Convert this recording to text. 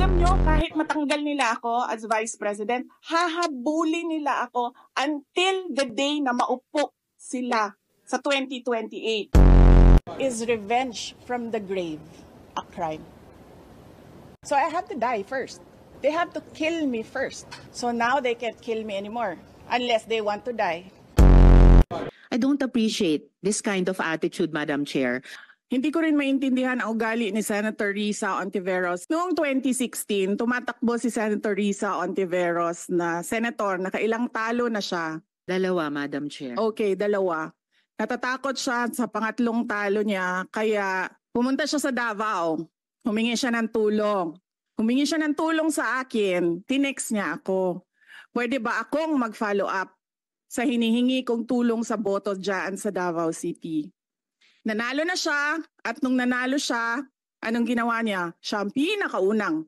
alam nyo, kahit matanggal nila ako as Vice President, hahabulin nila ako until the day na maupo sila sa 2028. Is revenge from the grave a crime? So I have to die first. They have to kill me first. So now they can't kill me anymore unless they want to die. I don't appreciate this kind of attitude, Madam Chair. Hindi ko rin maintindihan ang ugali ni Senator Risa Ontiveros. Noong 2016, tumatakbo si Senator Risa Ontiveros na senator, nakailang talo na siya. Dalawa, Madam Chair. Okay, dalawa. Natatakot siya sa pangatlong talo niya, kaya pumunta siya sa Davao. Humingi siya ng tulong. Humingi siya ng tulong sa akin, tinext niya ako. Pwede ba akong mag-follow up sa hinihingi kong tulong sa boto dyan sa Davao City? Nanalo na siya, at nung nanalo siya, anong ginawa niya? Siya ang pinakaunang